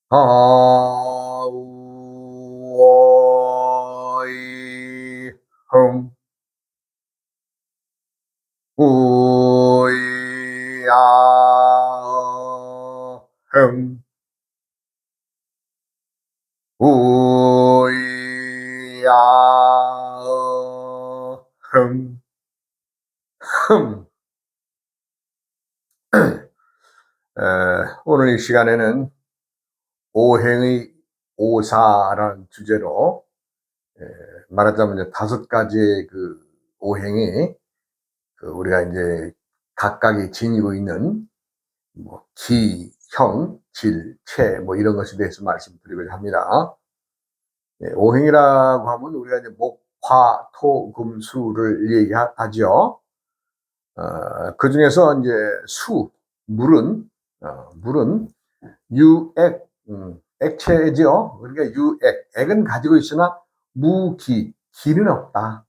아우어이 흥 우이아어 흥 우이아어 흥 흠. 오늘 이 시간에는 오행의 오사라는 주제로 말하자면 이제 다섯 가지의 그 오행이 그 우리가 이제 각각이 지니고 있는 뭐 기, 형, 질, 체 뭐 이런 것에 대해서 말씀드리고자 합니다. 오행이라고 하면 우리가 이제 목, 화, 토, 금, 수를 얘기하죠. 그중에서 이제 수, 물은 유액, 액체죠. 그러니까 유액, 액은 가지고 있으나 무기, 기는 없다.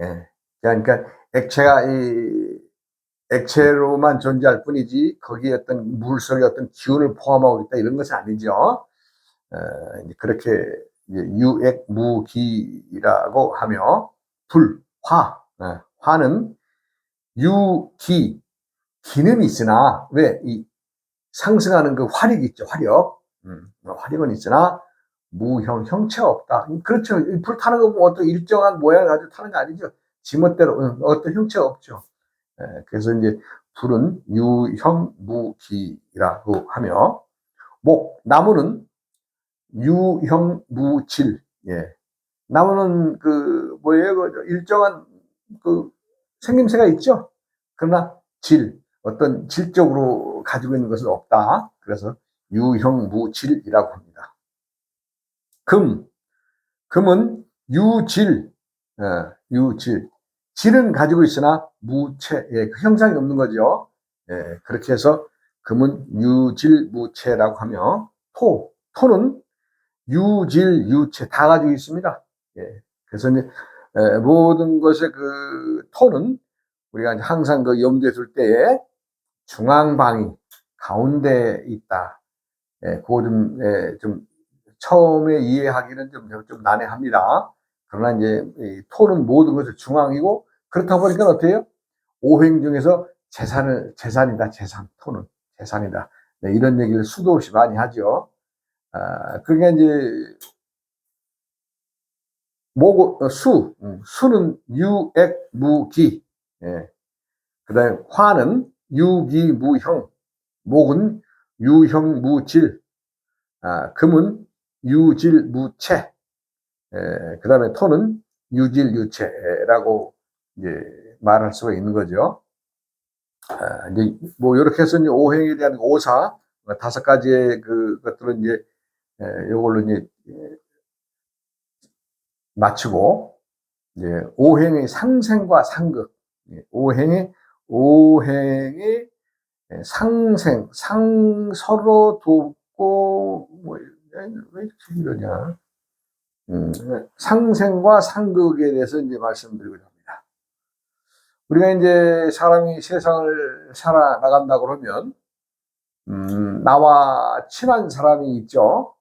예. 그러니까 액체가 이 액체로만 존재할 뿐이지 거기에 어떤 물 속에 어떤 기운을 포함하고 있다 이런 것은 아니죠. 그렇게 유액무기라고 하며 불, 화, 화는 유기, 기는 있으나 왜 이 상승하는 그 화력이 있죠, 화력. 화력은 있으나 무형, 형체가 없다. 그렇죠. 불 타는 거 뭐 어떤 일정한 모양을 가지고 타는 거 아니죠. 지멋대로 어떤 형체가 없죠. 그래서 이제 불은 유형무기라고 하며 나무는 유형무질. 예. 나무는 그 뭐예요? 그 일정한 그 생김새가 있죠. 그러나 어떤 질적으로 가지고 있는 것은 없다. 그래서 유형무질이라고 합니다. 금, 금은 유질, 유질. 질은 가지고 있으나 무체, 그 형상이 없는 거죠. 그렇게 해서 금은 유질무체라고 하며 토는 유질유체 다 가지고 있습니다. 그래서 이제 모든 것의 그 토는 우리가 항상 그 염두에 둘 때에 중앙방위 가운데 있다. 그거 좀 처음에 이해하기는 좀 난해합니다. 그러나 이제 토는 모든 것의 중앙이고 그렇다 보니까 어때요? 오행 중에서 재산이다. 토는 재산이다. 이런 얘기를 수도 없이 많이 하죠. 그러니까 이제 수는 유액무기. 그다음에 화는 유기무형, 목은 유형무질, 금은 유질무체, 그다음에 토는 유질유체라고 이제 말할 수가 있는 거죠. 이제 뭐 이렇게 해서 이제 오행에 대한 오사 다섯 가지의 그 것들은 이제 이걸로 이제 마치고 이제 오행의 상생과 상극, 오행의 상생, 서로 돕고 뭐 왜 이렇게 이러냐? 상생과 상극에 대해서 이제 말씀드리고자 합니다. 우리가 이제 사람이 세상을 살아나간다 그러면 나와 친한 사람이 있죠.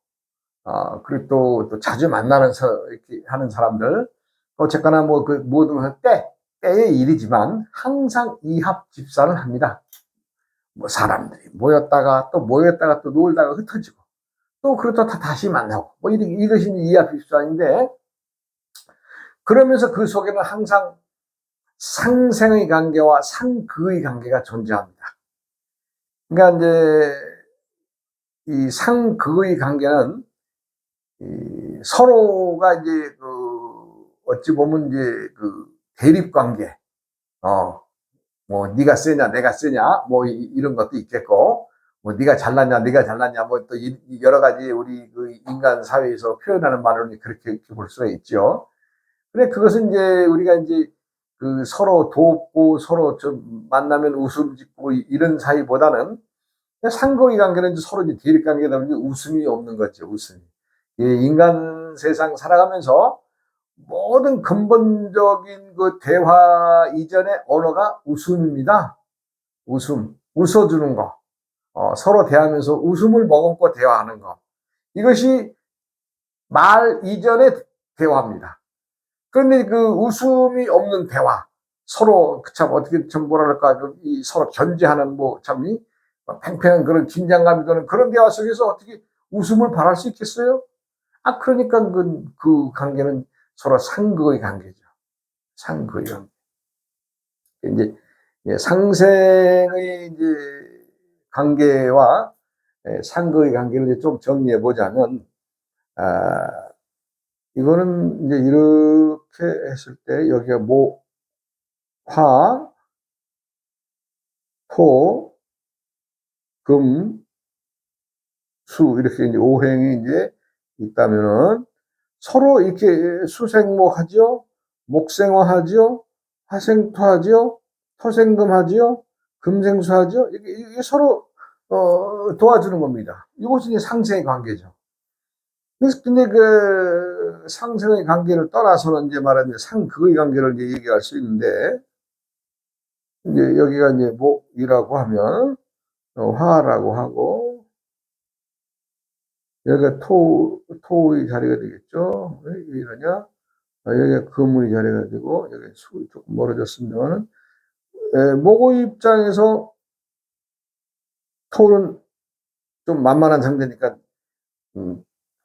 그리고 또 자주 만나는 이렇게 하는 사람들, 어쨌거나 뭐 그 모든 때의 일이지만 항상 이합집산을 합니다. 뭐 사람들이 모였다가 또 놀다가 흩어지고 또 그러다 다시 만나고 뭐 이것이 이합집산인데, 그러면서 그 속에는 항상 상생의 관계와 상극의 관계가 존재합니다. 그러니까 이제 이 상극의 관계는 서로가 이제 그 어찌 보면 이제 그 대립 관계, 뭐 네가 세냐 내가 세냐 뭐 이런 것도 있겠고, 뭐 네가 잘났냐 네가 잘났냐 뭐 또 여러 가지 우리 그 인간 사회에서 표현하는 말로는 그렇게 볼 수가 있죠. 근데 그것은 이제 우리가 이제 그 서로 돕고 서로 좀 만나면 웃음 짓고 이런 사이보다는 상거의 관계는 이제 서로 이제 대립 관계다 보니 웃음이 없는 거죠. 웃음이. 인간 세상 살아가면서 모든 근본적인 그 대화 이전의 언어가 웃음입니다. 웃어주는 거. 서로 대하면서 웃음을 머금고 대화하는 거. 이것이 말 이전의 대화입니다. 그런데 그 웃음이 없는 대화, 서로 참 어떻게 좀 뭐랄까 이 서로 견제하는 뭐 참 팽팽한 그런 긴장감이 드는 그런 대화 속에서 어떻게 웃음을 발할 수 있겠어요? 그러니까 그 관계는 서로 상극의 관계죠. 상극의 관계. 이제 상생의 이제 관계와 상극의 관계를 이제 좀 정리해 보자면, 이거는 이제 이렇게 했을 때 여기가 목, 화, 토, 금, 수 이렇게 이제 오행이 이제 있다면은 서로 이렇게 수생목하죠, 목생화하죠, 화생토하죠, 토생금하죠, 금생수하죠. 이게 서로 도와주는 겁니다. 이것이 이제 상생의 관계죠. 그래서 근데 그 상생의 관계를 떠나서는 이제 말하면 상극의 관계를 이제 얘기할 수 있는데, 이제 여기가 이제 목이라고 하면 화라고 하고, 여기가 토의 자리가 되겠죠. 왜 이러냐? 여기가 금의 자리가 되고, 여기 수 조금 멀어졌으면, 목의 입장에서 토는 좀 만만한 상대니까,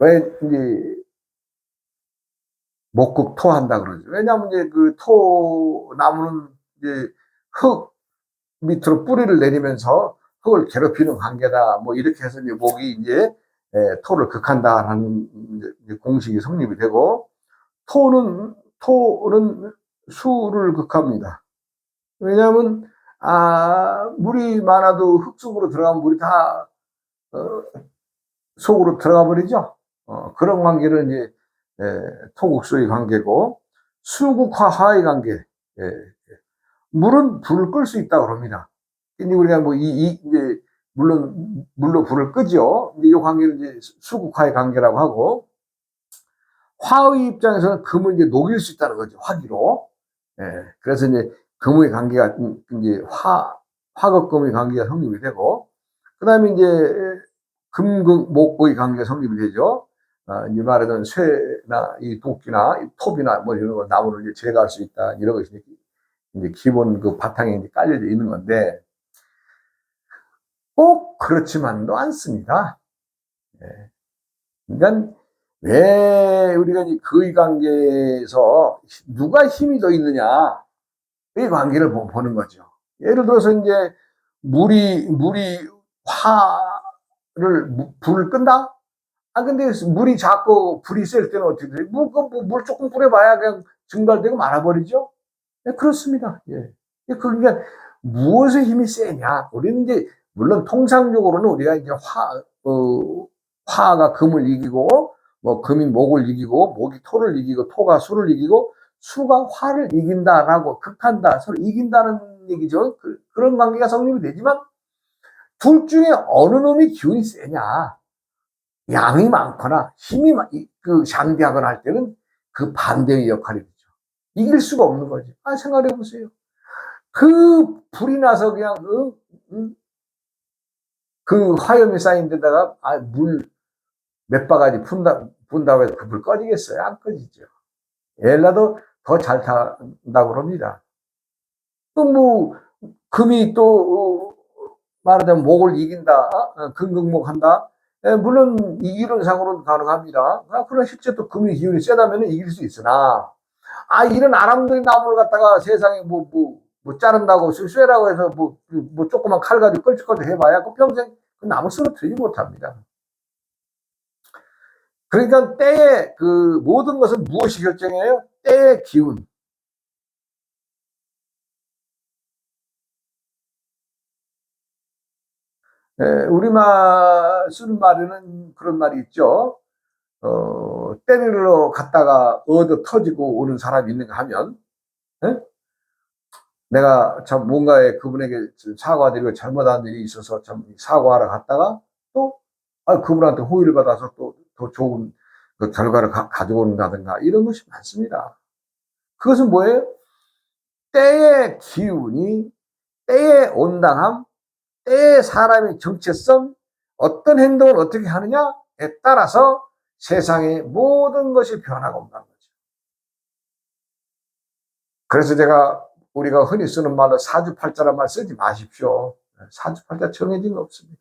왜 이제 목극토한다 그러죠. 왜냐하면 이제 그 나무는 이제 흙 밑으로 뿌리를 내리면서 흙을 괴롭히는 관계다. 뭐 이렇게 해서 이제 목이 이제 토를 극한다라는 이제 공식이 성립이 되고, 토는 수를 극합니다. 왜냐하면 물이 많아도 흙 속으로 들어가면 물이 다 속으로 들어가 버리죠. 그런 관계를 이제 토국수의 관계고, 수국화하의 관계. 물은 불을 끌 수 있다고 합니다. 근데 우리가 뭐 이제 물로 불을 끄죠. 이제 이 관계를 이제 수국화의 관계라고 하고, 화의 입장에서는 금을 이제 녹일 수 있다는 거죠. 화기로. 그래서 이제 금의 관계가 이제 화극금의 관계가 성립이 되고, 그 다음에 이제 금극목의 관계가 성립이 되죠. 이제 말하자면 쇠나 이 도끼나 이 톱이나 뭐 이런 거 나무를 이제 제거할 수 있다. 이런 것이 이제 기본 그 바탕에 이제 깔려져 있는 건데, 꼭 그렇지만도 않습니다. 그러니까 왜 우리가 그 관계에서 누가 힘이 더 있느냐, 이 관계를 보는 거죠. 예를 들어서 이제 물이 불을 끈다? 근데 물이 작고 불이 셀 때는 어떻게 돼요? 물 조금 뿌려봐야 그냥 증발되고 말아버리죠? 네, 그렇습니다. 예. 그러니까 무엇의 힘이 세냐? 우리는 이제 물론 통상적으로는 우리가 이제 화가 금을 이기고, 뭐 금이 목을 이기고, 목이 토를 이기고, 토가 수를 이기고, 수가 화를 이긴다라고, 극한다, 서로 이긴다는 얘기죠. 그런 관계가 성립이 되지만, 둘 중에 어느 놈이 기운이 세냐? 양이 많거나 힘이 상대하거나 할 때는 그 반대의 역할이 되죠. 이길 수가 없는 거지. 생각해 보세요. 그 불이 나서 그냥 그 화염이 쌓인 데다가 물 몇 바가지 분다고 해서 그 불 꺼지겠어요? 안 꺼지죠. 엘라도 더 잘 탄다고 합니다. 또 뭐 금이 또 말하자면 목을 이긴다, 금극목한다. 물론 이론상으로는 가능합니다. 그러나 실제 또 금의 기운이 세다면 이길 수 있으나, 이런 아람들이 나무를 갖다가 세상에 뭐 자른다고 쇠라고 해서 뭐 조그만 칼 가지고 끌적끌적 해봐야 그 평생 그 나무 쓰러뜨리지 못합니다. 그러니까 때의 그 모든 것은 무엇이 결정해요? 때의 기운. 우리말 쓰는 말에는 그런 말이 있죠. 때리러 갔다가 얻어 터지고 오는 사람이 있는가 하면, 내가 참 뭔가에 그분에게 사과드리고 잘못한 일이 있어서 참 사과하러 갔다가 또 그분한테 호의를 받아서 또 더 좋은 그 결과를 가져온다든가 이런 것이 많습니다. 그것은 뭐예요? 때의 기운이, 때의 온당함, 때의 사람의 정체성, 어떤 행동을 어떻게 하느냐, 따라서 세상의 모든 것이 변화가 온다는 거죠. 그래서 우리가 흔히 쓰는 말로 사주팔자란 말 쓰지 마십시오. 사주팔자 정해진 거 없습니다.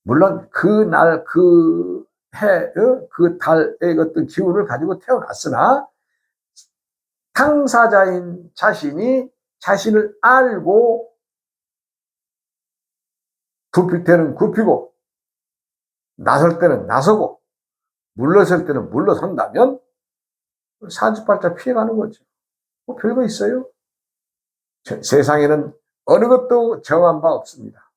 물론 그날 그 해, 그 달의 어떤 기운을 가지고 태어났으나 당사자인 자신이 자신을 알고 굽힐 때는 굽히고 나설 때는 나서고 물러설 때는 물러선다면 사주팔자 피해가는 거죠. 뭐 별거 있어요? 세상에는 어느 것도 정한 바 없습니다.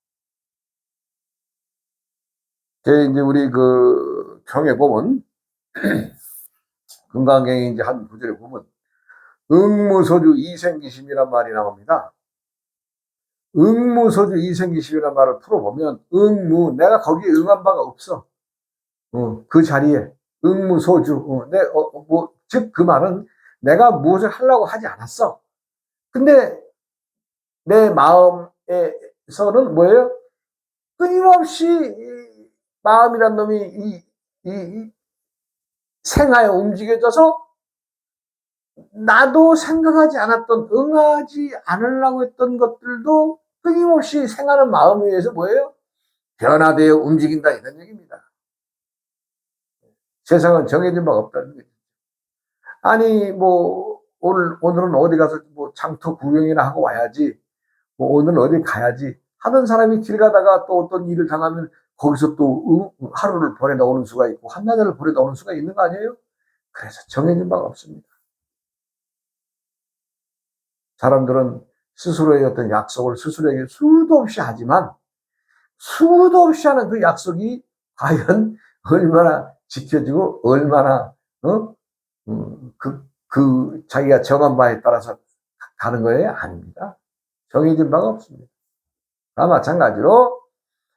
이제 우리 그 경에 보면 금강경에 이제 한 구절에 보면 응무소주 이생기심이란 말이 나옵니다. 응무소주 이생기심이란 말을 풀어보면 내가 거기에 응한 바가 없어. 그 자리에 응무소주 즉 그 말은 내가 무엇을 하려고 하지 않았어. 근데 내 마음에서는 뭐예요? 끊임없이 마음이란 놈이 생하여 움직여져서 나도 생각하지 않았던 응하지 않으려고 했던 것들도 끊임없이 생하는 마음에 의해서 뭐예요? 변화되어 움직인다 이런 얘기입니다. 세상은 정해진 바가 없다는 거죠. 아니 뭐 오늘은 어디 가서 뭐 장터 구경이나 하고 와야지, 뭐 오늘 어디 가야지 하던 사람이 길 가다가 또 어떤 일을 당하면 거기서 또 하루를 보내다 오는 수가 있고 한나절을 보내다 오는 수가 있는 거 아니에요? 그래서 정해진 바가 없습니다. 사람들은 스스로의 어떤 약속을 스스로에게 수도 없이 하지만 수도 없이 하는 그 약속이 과연 얼마나 지켜지고 얼마나 자기가 정한 바에 따라서 가는 거예요? 아닙니다. 정해진 바가 없습니다. 마찬가지로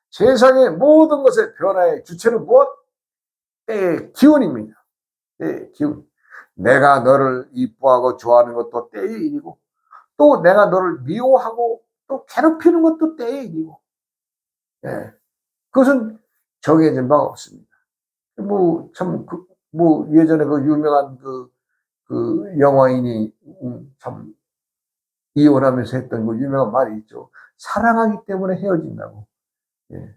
세상의 모든 것의 변화의 주체는 무엇? 때의 기운입니다. 때의 기운. 내가 너를 이뻐하고 좋아하는 것도 때의 일이고 또 내가 너를 미워하고 또 괴롭히는 것도 때의 일이고, 예. 그것은 정해진 바가 없습니다. 예전에 그 유명한 그 영화인이 참 이혼하면서 했던 그 유명한 말이 있죠. 사랑하기 때문에 헤어진다고. 예.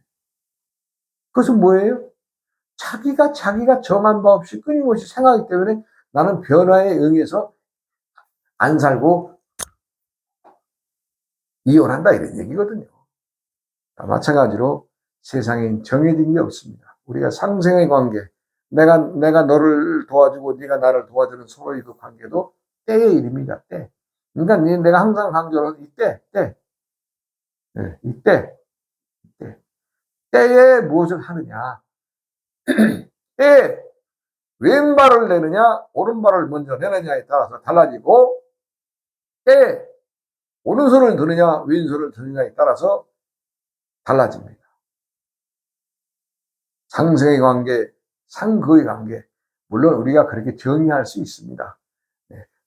그것은 뭐예요? 자기가 정한 바 없이 끊임없이 생각하기 때문에 나는 변화에 응해서 안 살고 이혼한다 이런 얘기거든요. 마찬가지로 세상엔 정해진 게 없습니다. 우리가 상생의 관계, 내가 너를 도와주고 네가 나를 도와주는 서로의 그 관계도 때의 일입니다. 때. 그러니까 내가 항상 강조하는 이때. 때에 무엇을 하느냐. 때에 왼발을 내느냐 오른발을 먼저 내느냐에 따라서 달라지고, 때에 오른손을 드느냐 왼손을 드느냐에 따라서 달라집니다. 상생의 관계, 상거의 관계, 물론 우리가 그렇게 정의할 수 있습니다.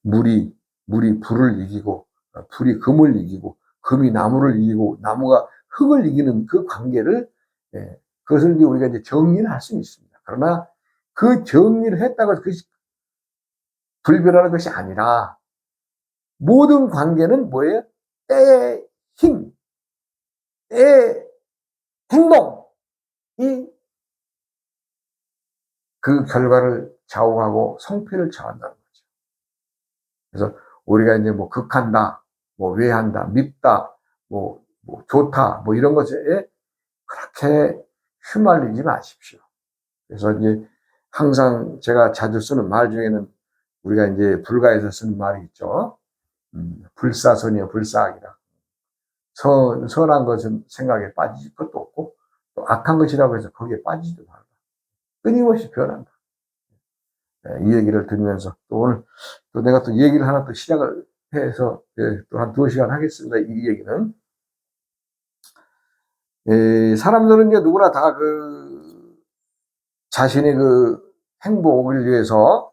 물이 불을 이기고 불이 금을 이기고 금이 나무를 이기고 나무가 흙을 이기는 그 관계를, 그것을 우리가 이제 정의를 할 수는 있습니다. 그러나 그 정의를 했다고 해서 그것이 불변하는 것이 아니라 모든 관계는 뭐예요? 때의 힘, 때의 행동이 그 결과를 좌우하고 성패를 좌우한다는 거죠. 그래서 우리가 이제 뭐 극한다, 뭐 외한다, 밉다, 뭐 좋다, 뭐 이런 것에 그렇게 휘말리지 마십시오. 그래서 이제 항상 제가 자주 쓰는 말 중에는 우리가 이제 불가에서 쓰는 말이 있죠. 불사선이요, 불사악이라. 선한 것은 생각에 빠질 것도 없고, 또 악한 것이라고 해서 거기에 빠지지도 말라. 끊임없이 변한다. 이 얘기를 들으면서 또 오늘 또 내가 또 얘기를 하나 또 시작을 해서 또 한 2시간 하겠습니다. 이 얘기는. 사람들은 이제 누구나 다 자신의 행복을 위해서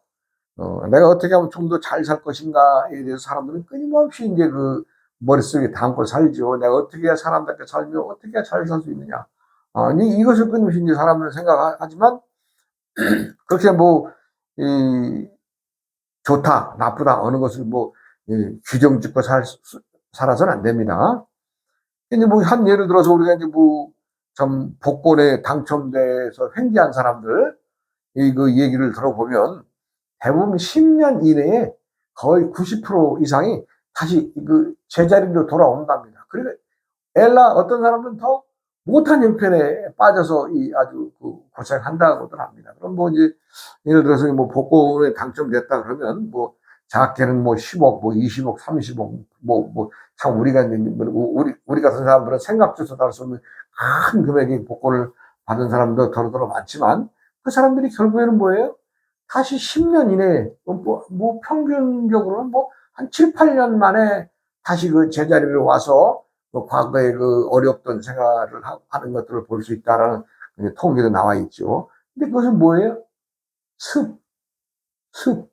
내가 어떻게 하면 좀 더 잘 살 것인가에 대해서 사람들은 끊임없이 이제 머릿속에 담고 살죠. 내가 어떻게 해야 사람답게 살며 어떻게 해야 잘 살 수 있느냐. 이것을 끊임없이 이제 사람들은 생각하지만 그렇게 뭐, 이, 좋다, 나쁘다, 어느 것을 뭐, 규정 짓고 살아서는 안 됩니다. 이제 뭐, 한 예를 들어서 우리가 이제 뭐, 참, 복권에 당첨돼서 횡재한 사람들, 그 얘기를 들어보면, 대부분 10년 이내에 거의 90% 이상이 다시 그 제자리로 돌아온답니다. 그러니까 엘라 어떤 사람은 더 못한 형편에 빠져서 이 아주 그 고생한다고들 합니다. 그럼 뭐 이제 예를 들어서 뭐 복권에 당첨됐다 그러면 뭐 작게는 뭐 10억, 뭐 20억, 30억, 뭐 참 우리가 이제 우리 같은 사람들은 생각조차도 할 수 없는 큰 금액의 복권을 받은 사람도 더러더러 많지만 그 사람들이 결국에는 뭐예요? 다시 10년 이내에 뭐 평균적으로는 뭐 한 7, 8년 만에 다시 그 제자리로 와서 그 과거에 그 어렵던 생활을 하는 것들을 볼 수 있다라는 통계도 나와 있죠. 근데 그것은 뭐예요? 습, 습,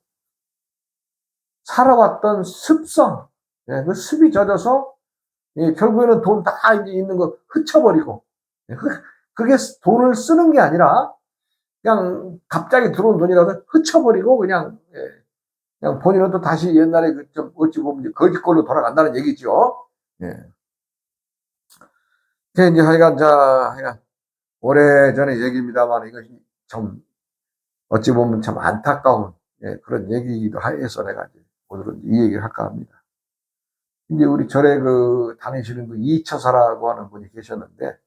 살아왔던 습성. 예, 그 습이 젖어서 예, 결국에는 돈 다 이제 있는 거 흩쳐버리고 예, 그게 돈을 쓰는 게 아니라 그냥 갑자기 들어온 돈이라서 흩쳐버리고 그냥 예, 그냥 본인은 또 다시 옛날에 그 좀 어찌 보면 거짓걸로 돌아간다는 얘기죠. 예. 이제 하여간 하여간 오래전의 얘기입니다만 이것이 좀 어찌 보면 참 안타까운 예, 그런 얘기이기도 해서 내가 이제 오늘은 이 얘기를 할까 합니다. 이제 우리 절에 그 다니시는 그 이처사라고 하는 분이 계셨는데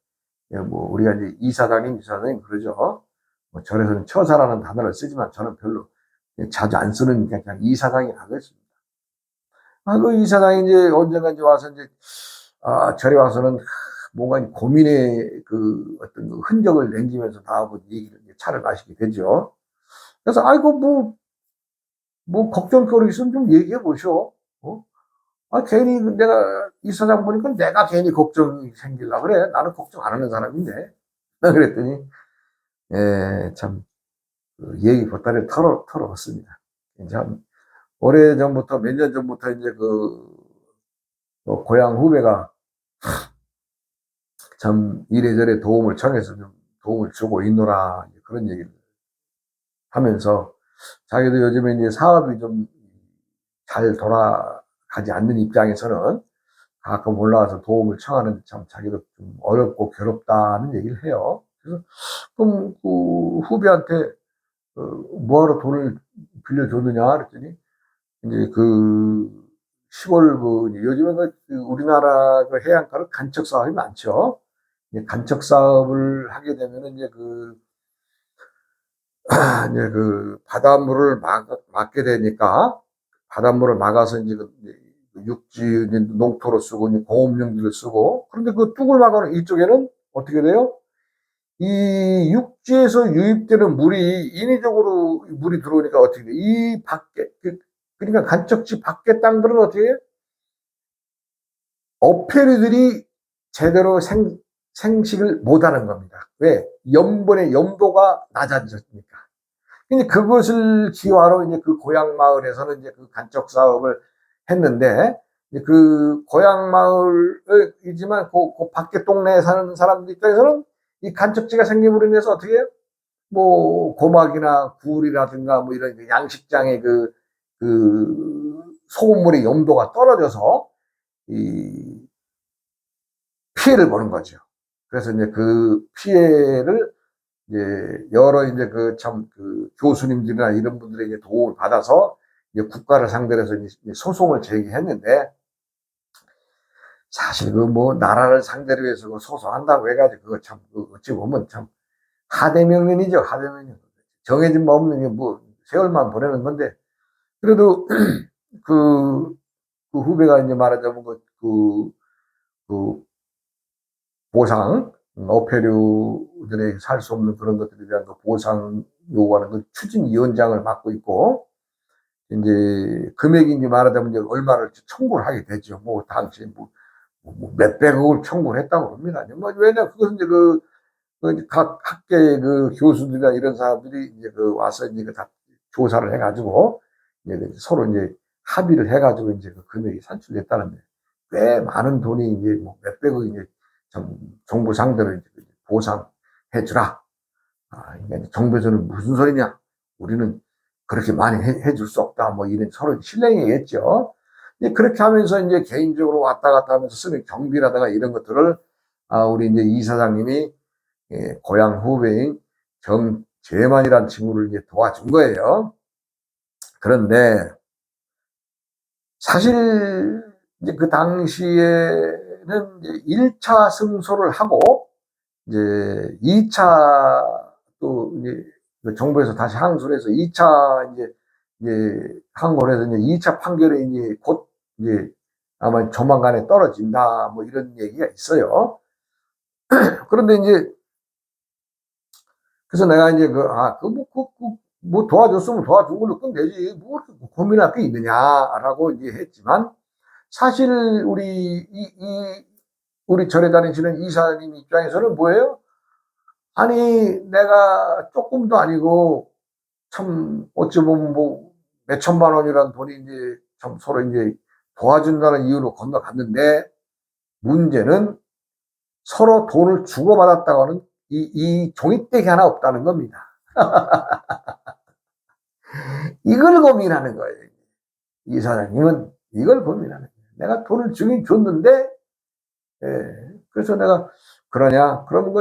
예, 뭐 우리가 이제 이사장님 그러죠. 뭐 절에서는 처사라는 단어를 쓰지만 저는 별로 자주 안 쓰는 그냥 이사장이라고 했습니다. 아, 그 이사장이 이제 언젠가 이제 와서 이제 절에 와서는 뭔가 고민의 그 어떤 그 흔적을 남기면서 나하고 얘기를 차를 마시게 되죠. 그래서 아이고 뭐 걱정거리 있으면 좀 얘기해 보쇼. 어? 아 괜히 내가 이사장 보니까 내가 괜히 걱정이 생길라 그래. 나는 걱정 안 하는 사람인데. 그랬더니 참 그 얘기 보따리를 털어봤습니다. 이제 한 오래전부터 몇 년 전부터 이제 고향 후배가 참 이래저래 도움을 청해서 좀 도움을 주고 있노라 그런 얘기를 하면서 자기도 요즘에 이제 사업이 좀 잘 돌아가지 않는 입장에서는 가끔 올라와서 도움을 청하는데 참 자기도 좀 어렵고 괴롭다는 얘기를 해요. 그래서 그럼 그 후배한테 뭐하러 돈을 빌려줬느냐 그랬더니 이제 그 시골 요즘에 우리나라 그 해안가로 간척 사업이 많죠. 간척 사업을 하게 되면은 이제 그 바닷물을 막게 되니까 바닷물을 막아서 이제 그 육지 농토로 쓰고 이제 공업용지를 쓰고 그런데 그 뚝을 막아놓은 이쪽에는 어떻게 돼요? 이 육지에서 유입되는 물이 인위적으로 물이 들어오니까 어떻게 돼? 이 밖에 그러니까 간척지 밖에 땅들은 어떻게 해요? 어패류들이 제대로 생식을 못하는 겁니다. 왜? 염분의 염도가 낮아졌으니까. 근데 그것을 기화로 이제 그 고향 마을에서는 이제 그 간척 사업을 했는데 그 고향 마을이지만 그 밖에 동네에 사는 사람들 입장에서는 이 간척지가 생김으로 인해서 어떻게 해요? 뭐 고막이나 굴이라든가 뭐 이런 양식장의 그 소금물의 염도가 떨어져서 이 피해를 보는 거죠. 그래서 이제 그 피해를 이제 여러 이제 그 교수님들이나 이런 분들에게 도움을 받아서 이제 국가를 상대로 해서 이제 소송을 제기했는데 사실 그 뭐 나라를 상대로 해서 그 소송한다고 해가지고 그거 참 어찌 보면 참 하대명령이죠. 하대명령. 정해진 바 없는 게 뭐 세월만 보내는 건데 그래도 그, 그 후배가 이제 말하자면 그 보상, 어패류들에게 살 수 없는 그런 것들에 대한 그 보상 요구하는 그 추진위원장을 맡고 있고, 이제 금액이 이제 말하자면 이제 얼마를 청구를 하게 되죠. 뭐, 당시 몇백억을 청구를 했다고 합니다. 뭐, 왜냐, 그것은 이제 각 학계의 그 교수들이나 이런 사람들이 이제 와서 이제 다 조사를 해가지고, 이제 서로 이제 합의를 해가지고 이제 그 금액이 산출됐다는데, 꽤 많은 돈이 이제 뭐 몇백억이 이제 정부 상대로 이제 보상해주라. 그러니까 정부에서는 무슨 소리냐? 우리는 그렇게 많이 해줄 수 없다. 뭐 이런 서로 실랭이겠죠. 이제 그렇게 하면서 이제 개인적으로 왔다 갔다 하면서 쓰는 경비라다가 이런 것들을 우리 이제 이사장님이 고향 후배인 정재만이라는 친구를 이제 도와준 거예요. 그런데 사실 이제 그 당시에는 이제 1차 승소를 하고 이제 2차 또 이제 그 정부에서 다시 항소를 해서 2차 이제 항고를 해서 이제 2차 판결이 이제 곧 이제 아마 조만간에 떨어진다 뭐 이런 얘기가 있어요. 그런데 이제 그래서 내가 이제 뭐 도와줬으면 도와준 걸로 끝내지 뭐 고민할 게 있느냐라고 이제 했지만 사실 우리 절에 다니시는 이사님 입장에서는 뭐예요? 아니 내가 조금도 아니고 참 어찌 보면 뭐 몇천만 원이라는 돈이 이제 참 서로 이제 도와준다는 이유로 건너갔는데 문제는 서로 돈을 주고받았다고 하는 이 종이떼기 하나 없다는 겁니다. 이걸 고민하는 거예요. 이 사장님은 이걸 고민하는 거예요. 내가 돈을 주긴 줬는데, 그래서 내가, 그러냐? 그럼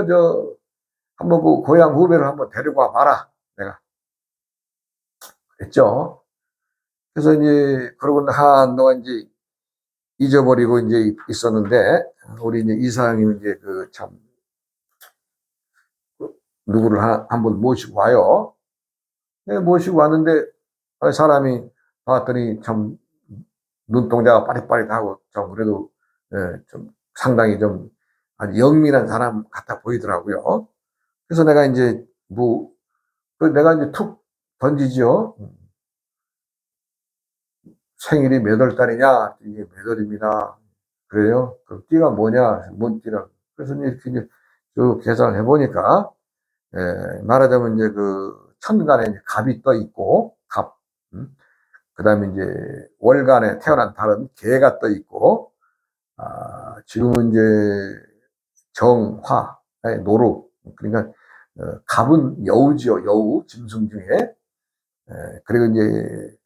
한번 그 고향 후배를 한번 데리고 와 봐라. 내가. 그랬죠. 그래서 이제, 그러고 한동안 이제 잊어버리고 이제 있었는데, 우리 이제 이사장님 이제 누구를 한번 모시고 와요. 모시고 왔는데, 사람이 봤더니 참 눈동자가 빠릿빠릿하고 좀 그래도 좀 상당히 좀 아주 영민한 사람 같아 보이더라고요. 그래서 내가 이제 내가 이제 툭 던지죠. 생일이 몇 월 달이냐? 이게 몇 월입니다. 그래요? 그 띠가 뭐냐? 뭔 띠라? 그래서 이제 쭉 계산을 해보니까 말하자면 이제 천간에 이제 갑이 떠 있고 갑. 그다음에 이제 월간에 태어난 달은 개가 떠 있고 지금은 이제 정화, 노루. 그러니까 갑은 여우지요. 여우 짐승 중에. 그리고 이제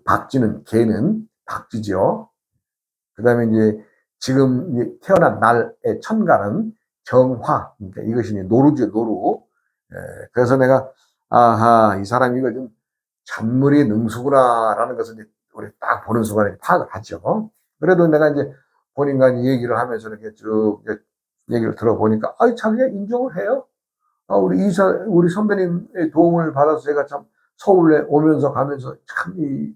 박쥐는 개는 박쥐죠. 그다음에 이제 지금 이제 태어난 날의 천간은 정화. 그러니까 이것이 이제 노루죠. 노루. 그래서 내가 아하 이 사람 이거 좀 잔물이 능수구나라는 것을 이제 우리 딱 보는 순간에 파악을 하죠. 그래도 내가 이제 본인과 얘기를 하면서 이렇게 쭉 얘기를 들어보니까, 자기가 인정을 해요. 우리 선배님의 도움을 받아서 제가 참 서울에 오면서 가면서 참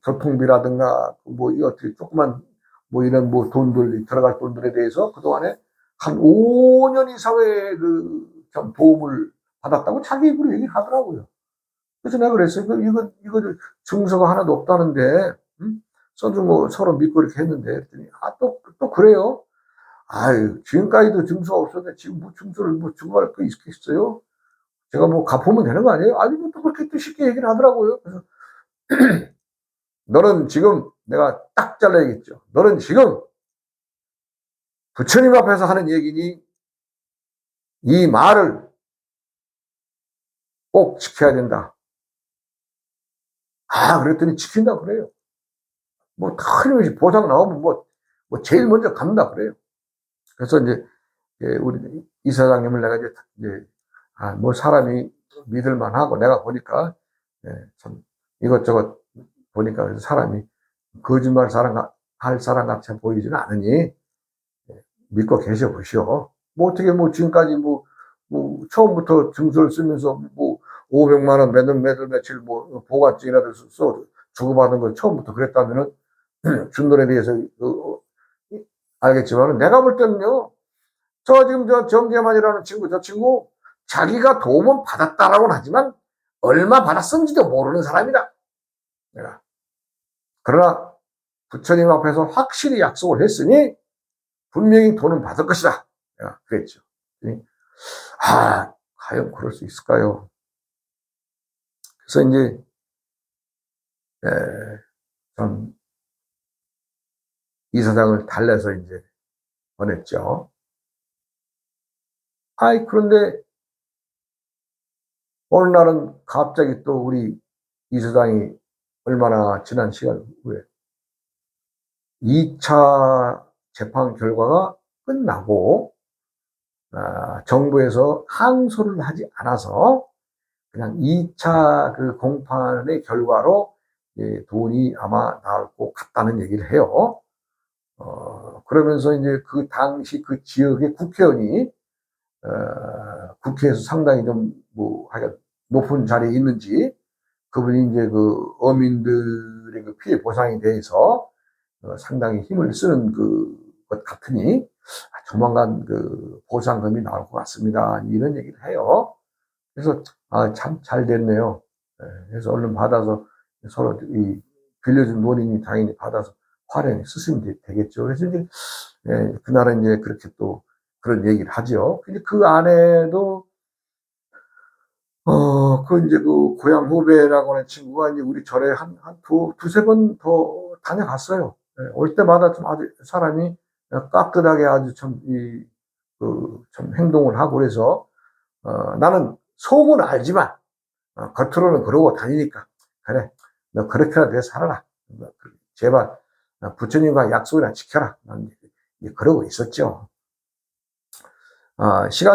교통비라든가, 뭐, 이 어떻게 조그만, 뭐 이런 뭐 돈들, 들어갈 돈들에 대해서 그동안에 한 5년 이상의 참 도움을 받았다고 자기 입으로 얘기를 하더라고요. 그래서 내가 그랬어요. 이거 증서가 하나도 없다는데, 써준 거 서로 믿고 이렇게 했는데, 그랬더니, 또 그래요? 지금까지도 증서가 없었는데, 지금 뭐 증서를 뭐 증거할 거 있겠어요? 제가 뭐 갚으면 되는 거 아니에요? 아니, 뭐 또 그렇게 또 쉽게 얘기를 하더라고요. 그래서, 너는 지금, 내가 딱 잘라야겠죠. 너는 지금 부처님 앞에서 하는 얘기니, 이 말을 꼭 지켜야 된다. 그랬더니 지킨다 그래요. 뭐, 틀림없이 보상 나오면 제일 먼저 간다 그래요. 그래서 이제, 우리 이사장님을 내가 뭐 사람이 믿을만 하고 내가 보니까, 참 이것저것 보니까 사람이 거짓말 할 사람 같이 보이지는 않으니, 믿고 계셔 보시오. 뭐 어떻게 뭐 지금까지 처음부터 증서를 쓰면서 500만 원 매달 며칠 보관증이라도 써 주고받은 걸 처음부터 그랬다면은 준 돈에 대해서 알겠지만 내가 볼 때는요. 지금 정재만이라는 친구, 저 친구 자기가 도움은 받았다라고는 하지만 얼마 받았는지도 모르는 사람이다. 내가. 그러나 부처님 앞에서 확실히 약속을 했으니 분명히 돈은 받을 것이다. 내가 그랬죠. 과연 그럴 수 있을까요? 그래서 이제 전 이사장을 달래서 이제 보냈죠. 그런데 어느 날은 갑자기 또 우리 이사장이 얼마나 지난 시간 후에 2차 재판 결과가 끝나고 정부에서 항소를 하지 않아서 그냥 2차 그 공판의 결과로 돈이 아마 나올 것 같다는 얘기를 해요. 그러면서 이제 그 당시 그 지역의 국회의원이 국회에서 상당히 좀 하여간 높은 자리에 있는지 그분이 이제 그 어민들의 그 피해 보상에 대해서 상당히 힘을 쓰는 것 같으니 조만간 그 보상금이 나올 것 같습니다. 이런 얘기를 해요. 그래서 참 잘 됐네요. 그래서 얼른 받아서 서로 이 빌려준 논인이 당연히 받아서 활용해 쓰시면 되겠죠. 그래서 이제 그날은 이제 그렇게 또 그런 얘기를 하죠. 근데 그 안에도 이제 그 고향 후배라고 하는 친구가 이제 우리 절에 한 두세 번 더 다녀갔어요. 올 때마다 좀 아주 사람이 깍듯하게 아주 참, 참 행동을 하고 그래서, 나는 속은 알지만, 겉으로는 그러고 다니니까, 그래, 너 그렇게라도 해 살아라. 제발, 부처님과 약속이나 지켜라. 난 이제 그러고 있었죠. 시간